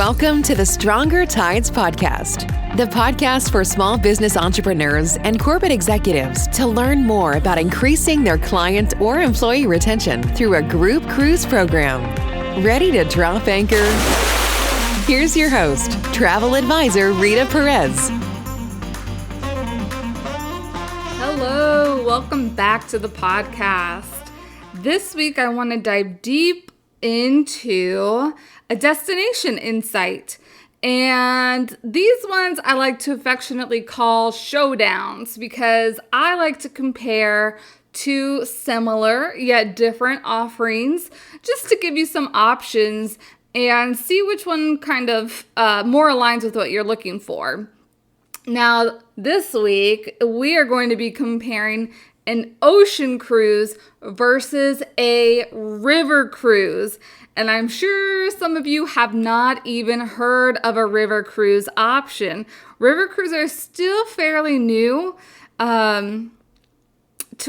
Welcome to the Stronger Tides Podcast, the podcast for small business entrepreneurs and corporate executives to learn more about increasing their client or employee retention through a group cruise program. Ready to drop anchor? Here's your host, travel advisor Rita Perez. Hello, welcome back to the podcast. This week I want to dive deep into a destination insight. And these ones I like to affectionately call showdowns because I like to compare two similar yet different offerings just to give you some options and see which one kind of more aligns with what you're looking for. Now, this week we are going to be comparing an ocean cruise versus a river cruise. And I'm sure some of you have not even heard of a river cruise option. River cruises are still fairly new to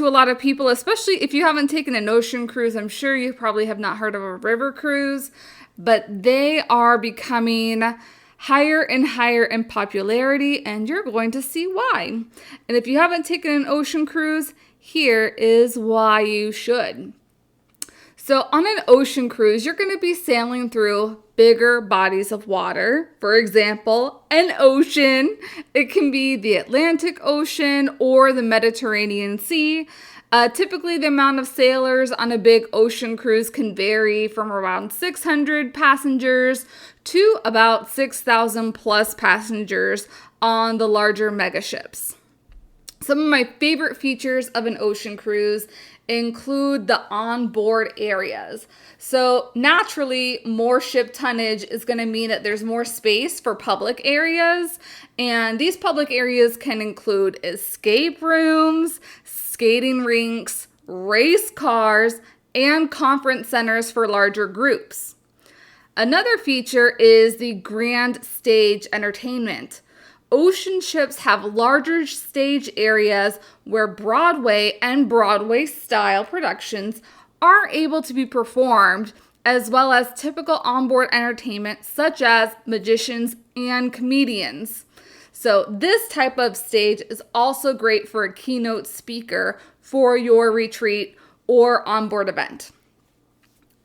a lot of people, especially if you haven't taken an ocean cruise. I'm sure you probably have not heard of a river cruise, but they are becoming higher and higher in popularity, and you're going to see why. And if you haven't taken an ocean cruise, here is why you should. So on an ocean cruise, you're going to be sailing through bigger bodies of water. For example, an ocean. It can be the Atlantic Ocean or the Mediterranean Sea. Typically, the amount of sailors on a big ocean cruise can vary from around 600 passengers to about 6,000 plus passengers on the larger megaships. Some of my favorite features of an ocean cruise include the onboard areas. So naturally, more ship tonnage is going to mean that there's more space for public areas. And these public areas can include escape rooms, skating rinks, race cars, and conference centers for larger groups. Another feature is the grand stage entertainment. Ocean ships have larger stage areas where Broadway and Broadway-style productions are able to be performed, as well as typical onboard entertainment such as magicians and comedians. So this type of stage is also great for a keynote speaker for your retreat or onboard event.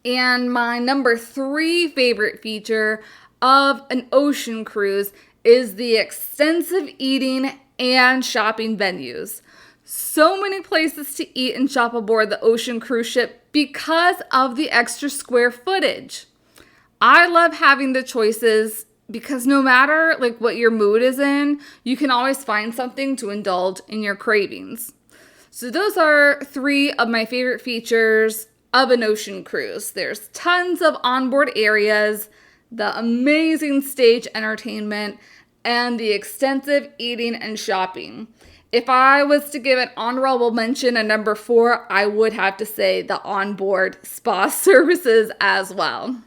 And my number 3 favorite feature of an ocean cruise is the extensive eating and shopping venues. So many places to eat and shop aboard the ocean cruise ship because of the extra square footage. I love having the choices because no matter what your mood is in, you can always find something to indulge in your cravings. So those are 3 of my favorite features of an ocean cruise. There's tons of onboard areas, the amazing stage entertainment, and the extensive eating and shopping. If I was to give an honorable mention, a number 4, I would have to say the onboard spa services as well.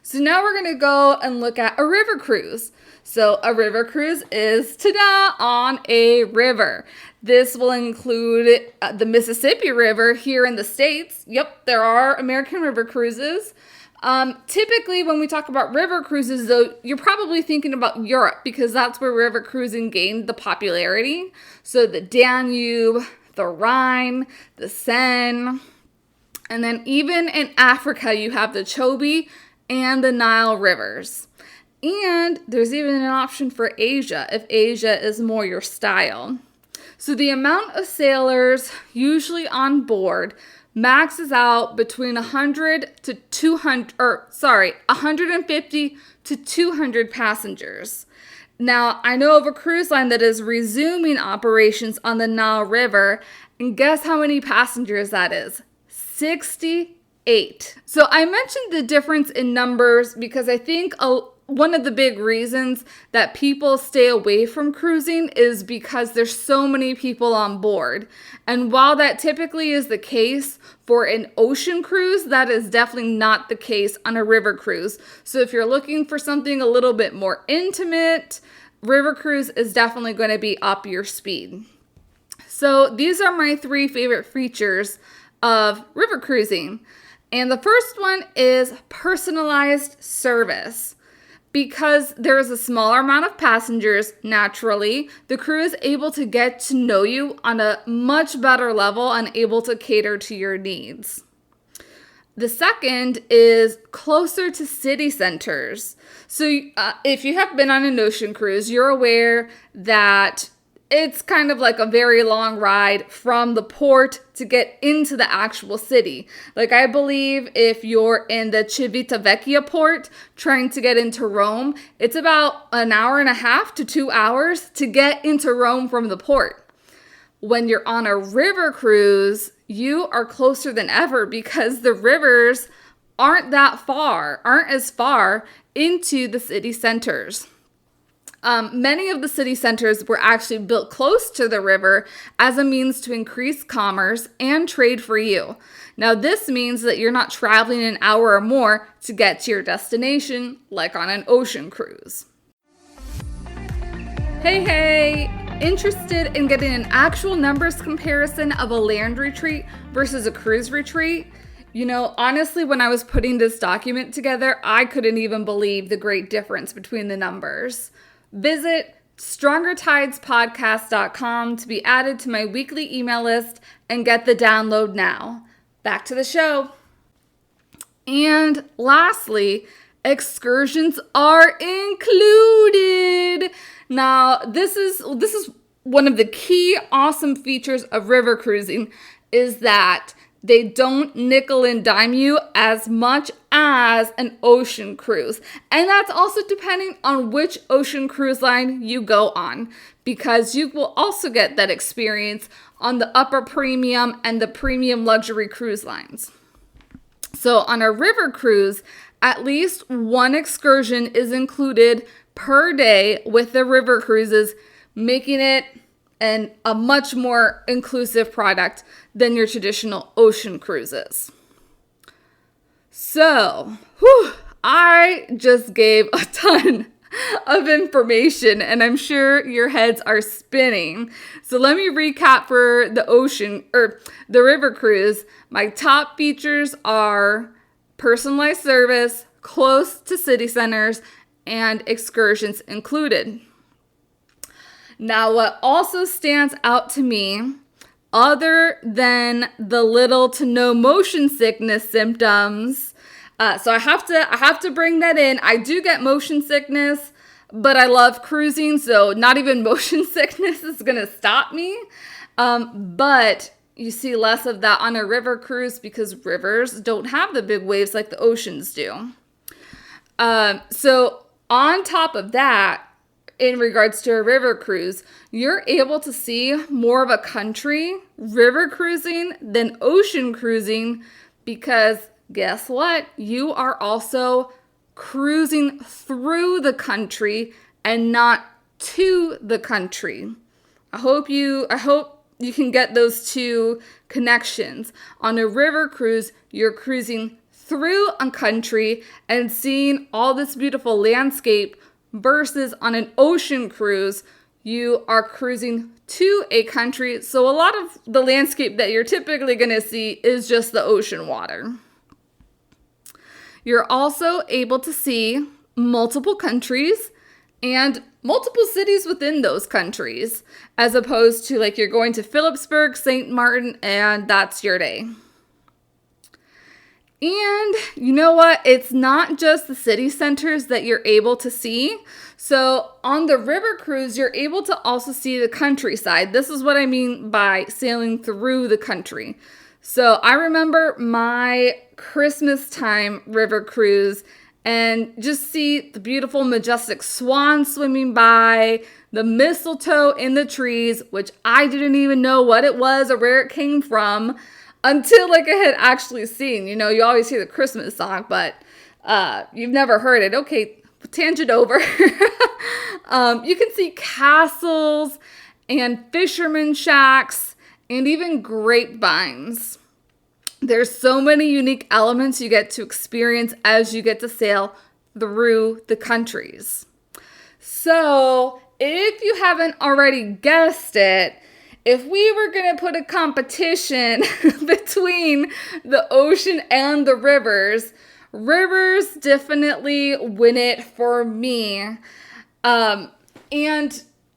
So now we're going to go and look at a river cruise. So a river cruise is, ta-da, on a river. This will include the Mississippi River here in the States. Yep, there are American river cruises. Typically, when we talk about river cruises, though, you're probably thinking about Europe because that's where river cruising gained the popularity. So the Danube, the Rhine, the Seine, and then even in Africa, you have the Chobe and the Nile rivers. And there's even an option for Asia if Asia is more your style. So the amount of sailors usually on board maxes out between 150 to 200 passengers. Now, I know of a cruise line that is resuming operations on the Nile River, and guess how many passengers that is? 68. So I mentioned the difference in numbers because I think one of the big reasons that people stay away from cruising is because there's so many people on board. And while that typically is the case for an ocean cruise, that is definitely not the case on a river cruise. So if you're looking for something a little bit more intimate, river cruise is definitely going to be up your speed. So these are my 3 favorite features of river cruising. And the first one is personalized service. Because there is a smaller amount of passengers, naturally, the crew is able to get to know you on a much better level and able to cater to your needs. The second is closer to city centers. So if you have been on an ocean cruise, you're aware that it's kind of like a very long ride from the port to get into the actual city. Like I believe if you're in the Civitavecchia port trying to get into Rome, it's about an hour and a half to 2 hours to get into Rome from the port. When you're on a river cruise, you are closer than ever because the rivers aren't as far into the city centers. Many of the city centers were actually built close to the river as a means to increase commerce and trade for you. Now, this means that you're not traveling an hour or more to get to your destination like on an ocean cruise. Hey! Interested in getting an actual numbers comparison of a land retreat versus a cruise retreat? You know, honestly, when I was putting this document together, I couldn't even believe the great difference between the numbers. Visit StrongerTidesPodcast.com to be added to my weekly email list and get the download now. Back to the show. And lastly, excursions are included. Now, this is one of the key awesome features of river cruising is that they don't nickel and dime you as much as an ocean cruise. And that's also depending on which ocean cruise line you go on, because you will also get that experience on the upper premium and the premium luxury cruise lines. So on a river cruise, at least one excursion is included per day with the river cruises, making it a much more inclusive product than your traditional ocean cruises. So, I just gave a ton of information and I'm sure your heads are spinning. So let me recap for the river cruise. My top features are personalized service, close to city centers, and excursions included. Now, what also stands out to me, other than the little to no motion sickness symptoms, so I have to bring that in. I do get motion sickness, but I love cruising, so not even motion sickness is gonna stop me. But you see less of that on a river cruise because rivers don't have the big waves like the oceans do. So on top of that, in regards to a river cruise, you're able to see more of a country river cruising than ocean cruising because guess what? You are also cruising through the country and not to the country. I hope you can get those two connections. On a river cruise, you're cruising through a country and seeing all this beautiful landscape versus on an ocean cruise, you are cruising to a country. So a lot of the landscape that you're typically going to see is just the ocean water. You're also able to see multiple countries and multiple cities within those countries, as opposed to like you're going to Phillipsburg, St. Martin, and that's your day. And you know what? It's not just the city centers that you're able to see. So on the river cruise, you're able to also see the countryside. This is what I mean by sailing through the country. So I remember my Christmas time river cruise and just see the beautiful, majestic swan swimming by, the mistletoe in the trees, which I didn't even know what it was or where it came from until like I had actually seen. You know, you always hear the Christmas song, but you've never heard it. Okay, tangent over. You can see castles and fisherman shacks and even grapevines. There's so many unique elements you get to experience as you get to sail through the countries. So if you haven't already guessed it, if we were going to put a competition between the ocean and the rivers, Rivers definitely win it for me. And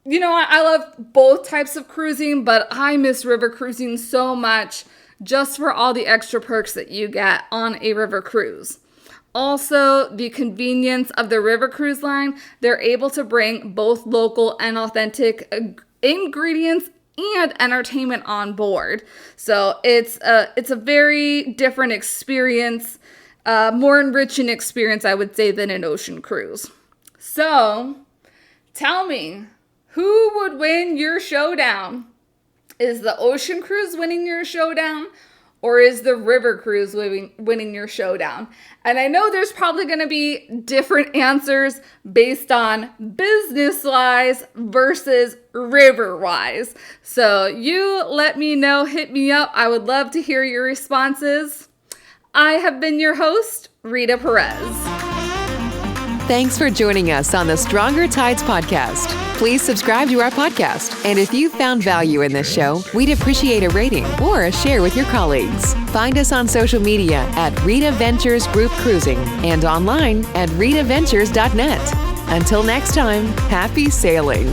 I love both types of cruising, but I miss river cruising so much just for all the extra perks that you get on a river cruise. Also, the convenience of the river cruise line, they're able to bring both local and authentic ingredients and entertainment on board. So it's a very different experience, more enriching experience, I would say, than an ocean cruise. So tell me, who would win your showdown? Is the ocean cruise winning your showdown, or is the river cruise winning your showdown? And I know there's probably going to be different answers based on business-wise versus river-wise. So you let me know, hit me up. I would love to hear your responses. I have been your host, Rita Perez. Thanks for joining us on the Stronger Tides podcast. Please subscribe to our podcast. And if you found value in this show, we'd appreciate a rating or a share with your colleagues. Find us on social media at Rita Ventures Group Cruising and online at ritaventures.net. Until next time, happy sailing.